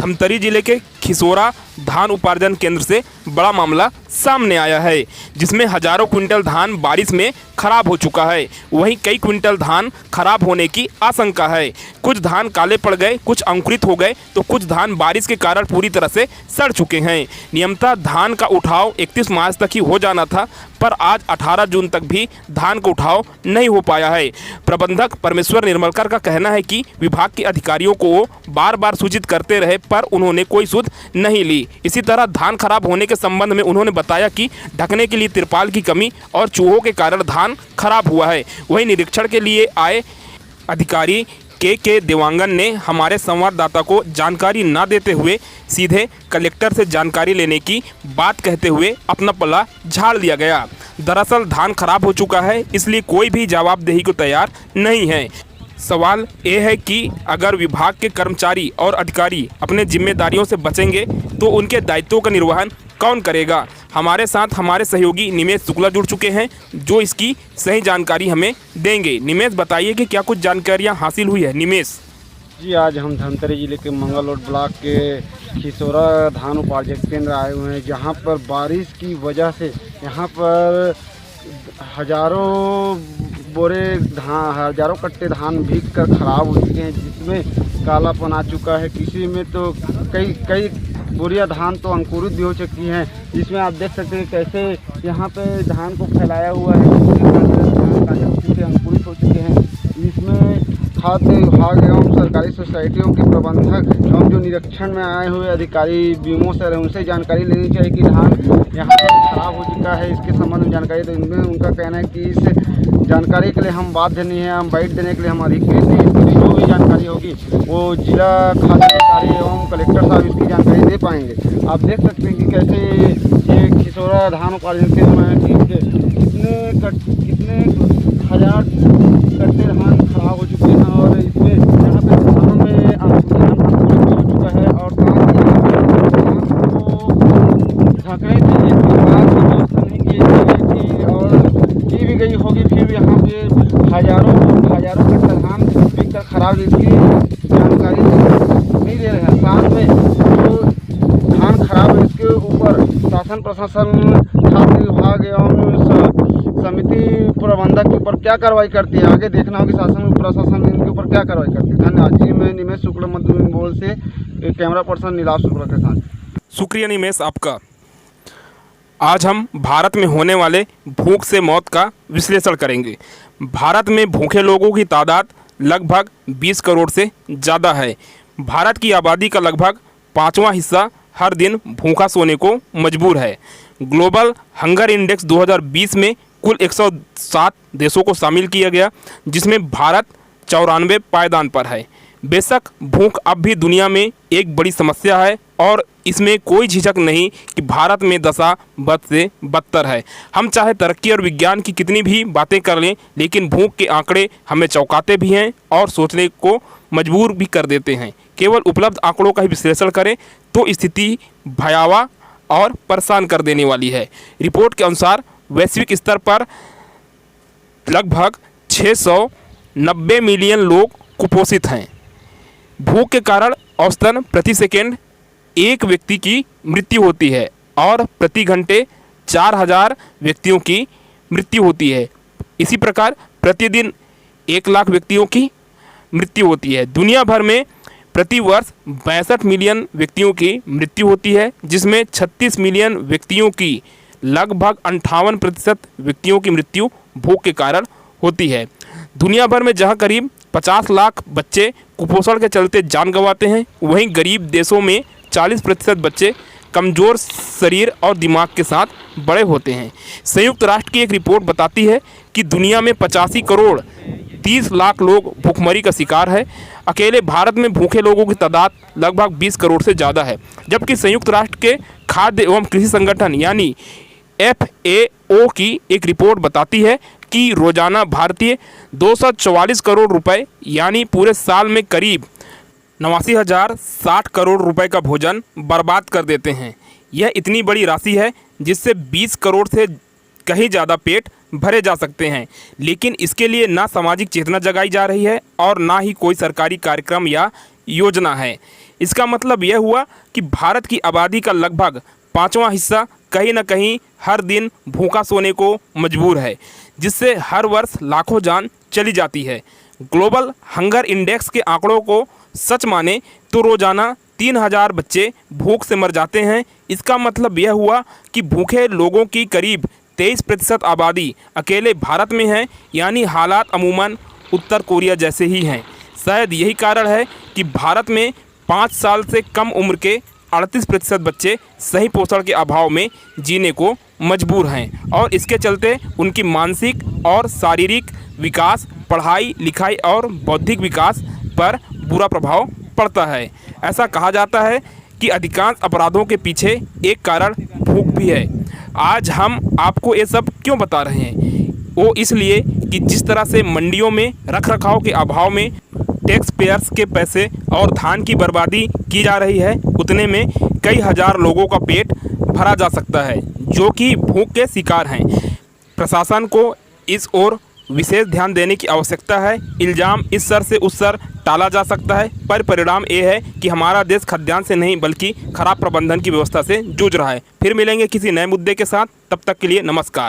धमतरी जिले के खिसोरा धान उपार्जन केंद्र से बड़ा मामला सामने आया है, जिसमें हजारों क्विंटल धान बारिश में खराब हो चुका है। वहीं कई क्विंटल धान खराब होने की आशंका है। कुछ धान काले पड़ गए, कुछ अंकुरित हो गए, तो कुछ धान बारिश के कारण पूरी तरह से सड़ चुके हैं। नियमतः धान का उठाव 31 मार्च तक ही हो जाना था, पर आज 18 जून तक भी धान का उठाव नहीं हो पाया है। प्रबंधक परमेश्वर निर्मलकर का कहना है कि विभाग के अधिकारियों को बार बार सूचित करते रहे, पर उन्होंने कोई सुध नहीं ली। इसी तरह धान खराब होने के संबंध में उन्होंने बताया कि ढकने के लिए तिरपाल की कमी और चूहों के कारण धान खराब हुआ है। वहीं निरीक्षण के लिए आए अधिकारी के देवांगन ने हमारे संवाददाता को जानकारी न देते हुए सीधे कलेक्टर से जानकारी लेने की बात कहते हुए अपना पल्ला झाड़ दिया गया। दरअसल धान खराब हो चुका है, इसलिए कोई भी जवाबदेही को तैयार नहीं है। सवाल ये है कि अगर विभाग के कर्मचारी और अधिकारी अपने जिम्मेदारियों से बचेंगे तो उनके दायित्वों का निर्वहन कौन करेगा। हमारे साथ हमारे सहयोगी निमेश शुक्ला जुड़ चुके हैं, जो इसकी सही जानकारी हमें देंगे। निमेश, बताइए कि क्या कुछ जानकारियां हासिल हुई है। निमेश जी, आज हम धमतरी जिले के मंगलरोड ब्लॉक के खिसोरा धान उपार्जन केंद्र आए हुए हैं, जहां पर बारिश की वजह से यहां पर हजारों बोरे धान, हजारों कट्टे धान भीग कर खराब हो चुके हैं, जिसमें कालापन आ चुका है। किसी में तो कई बोरियां धान तो अंकुरित भी हो चुकी हैं, जिसमें आप देख सकते हैं कैसे यहाँ पे धान को फैलाया हुआ है। अंकुरित हो चुके हैं। इसमें खाद्य विभाग एवं सरकारी सोसाइटियों के प्रबंधक एवं जो निरीक्षण में आए हुए अधिकारी बीमो सर हैं, उनसे जानकारी लेनी चाहिए कि धान यहाँ पर खराब हो चुका है, इसके संबंध में जानकारी। तो इनमें उनका कहना है कि इस जानकारी के लिए हम बाध्य नहीं है, हम बाइट देने के लिए हम अधिकृत नहीं। इसकी जो भी जानकारी होगी वो जिला खाद्य अधिकारी एवं कलेक्टर साहब इसकी जानकारी दे पाएंगे। आप देख सकते हैं कि कैसे ये खिसोरा धान उपार्जन केंद्र में कितने हजार कट्टे धान खराब हो चुके हैं, और इसमें यहाँ पे धानों में धान अंकुरित हो चुका है और धान को ढकने के लिए तिरपाल की व्यवस्था नहीं की गई थी, और की भी गई होगी, फिर भी यहाँ पे हजारों कट्टा धान बिक कर खराब, इसकी जानकारी नहीं दे रहे हैं। साथ में जो धान खराब है इसके ऊपर शासन प्रशासन, खाद्य विभाग एवं समिति प्रबंधक के ऊपर क्या कार्रवाई करती है, आगे देखना होगी शासन प्रशासन इनके ऊपर क्या कार्रवाई करती है। धन्यवाद जी। मैं निमेश शुक्ला मध्य बोल से कैमरा पर्सन नीलाभ शुक्ला के साथ। शुक्रिया निमेश आपका। आज हम भारत में होने वाले भूख से मौत का विश्लेषण करेंगे। भारत में भूखे लोगों की तादाद लगभग 20 करोड़ से ज़्यादा है। भारत की आबादी का लगभग 5वां हिस्सा हर दिन भूखा सोने को मजबूर है। ग्लोबल हंगर इंडेक्स 2020 में कुल 107 देशों को शामिल किया गया, जिसमें भारत 94 पायदान पर है। बेशक भूख अब भी दुनिया में एक बड़ी समस्या है और इसमें कोई झिझक नहीं कि भारत में दशा बद से बदतर है। हम चाहे तरक्की और विज्ञान की कितनी भी बातें कर लें, लेकिन भूख के आंकड़े हमें चौंकाते भी हैं और सोचने को मजबूर भी कर देते हैं। केवल उपलब्ध आंकड़ों का ही विश्लेषण करें तो स्थिति भयावह और परेशान कर देने वाली है। रिपोर्ट के अनुसार वैश्विक स्तर पर लगभग 690 मिलियन लोग कुपोषित हैं। भूख के कारण औसतन प्रति सेकंड एक व्यक्ति की मृत्यु होती है और प्रति घंटे 4000 व्यक्तियों की मृत्यु होती है। इसी प्रकार प्रतिदिन 1 लाख व्यक्तियों की मृत्यु होती है। दुनिया भर में प्रति वर्ष 62 मिलियन व्यक्तियों की मृत्यु होती है, जिसमें 36 मिलियन व्यक्तियों की लगभग 58% व्यक्तियों की मृत्यु भूख के कारण होती है। दुनिया भर में जहां करीब 50 लाख बच्चे कुपोषण के चलते जान गंवाते हैं, वहीं गरीब देशों में 40% बच्चे कमज़ोर शरीर और दिमाग के साथ बड़े होते हैं। संयुक्त राष्ट्र की एक रिपोर्ट बताती है कि दुनिया में 85 करोड़ 30 लाख लोग भूखमरी का शिकार है। अकेले भारत में भूखे लोगों की तादाद लगभग 20 करोड़ से ज़्यादा है, जबकि संयुक्त राष्ट्र के खाद्य एवं कृषि संगठन यानी FAO की एक रिपोर्ट बताती है कि रोजाना भारतीय 244 करोड़ रुपए यानी पूरे साल में करीब 89,060 करोड़ रुपए का भोजन बर्बाद कर देते हैं। यह इतनी बड़ी राशि है जिससे 20 करोड़ से कहीं ज़्यादा पेट भरे जा सकते हैं, लेकिन इसके लिए ना सामाजिक चेतना जगाई जा रही है और ना ही कोई सरकारी कार्यक्रम या योजना है। इसका मतलब यह हुआ कि भारत की आबादी का लगभग 5वां हिस्सा कहीं न कहीं हर दिन भूखा सोने को मजबूर है, जिससे हर वर्ष लाखों जान चली जाती है। ग्लोबल हंगर इंडेक्स के आंकड़ों को सच माने तो रोज़ाना 3000 बच्चे भूख से मर जाते हैं। इसका मतलब यह हुआ कि भूखे लोगों की करीब 23% आबादी अकेले भारत में है, यानी हालात अमूमन उत्तर कोरिया जैसे ही हैं। शायद यही कारण है कि भारत में 5 साल से कम उम्र के 38% बच्चे सही पोषण के अभाव में जीने को मजबूर हैं और इसके चलते उनकी मानसिक और शारीरिक विकास, पढ़ाई लिखाई और बौद्धिक विकास पर बुरा प्रभाव पड़ता है। ऐसा कहा जाता है कि अधिकांश अपराधों के पीछे एक कारण भूख भी है। आज हम आपको ये सब क्यों बता रहे हैं? वो इसलिए कि जिस तरह से मंडियों में रखरखाव के अभाव में टैक्स पेयर्स के पैसे और धान की बर्बादी की जा रही है, उतने में कई हजार लोगों का पेट भरा जा सकता है जो कि भूख के शिकार हैं। प्रशासन को इस ओर विशेष ध्यान देने की आवश्यकता है। इल्ज़ाम इस सर से उस सर टाला जा सकता है, पर परिणाम ये है कि हमारा देश खाद्यान्न से नहीं बल्कि खराब प्रबंधन की व्यवस्था से जूझ रहा है। फिर मिलेंगे किसी नए मुद्दे के साथ, तब तक के लिए नमस्कार।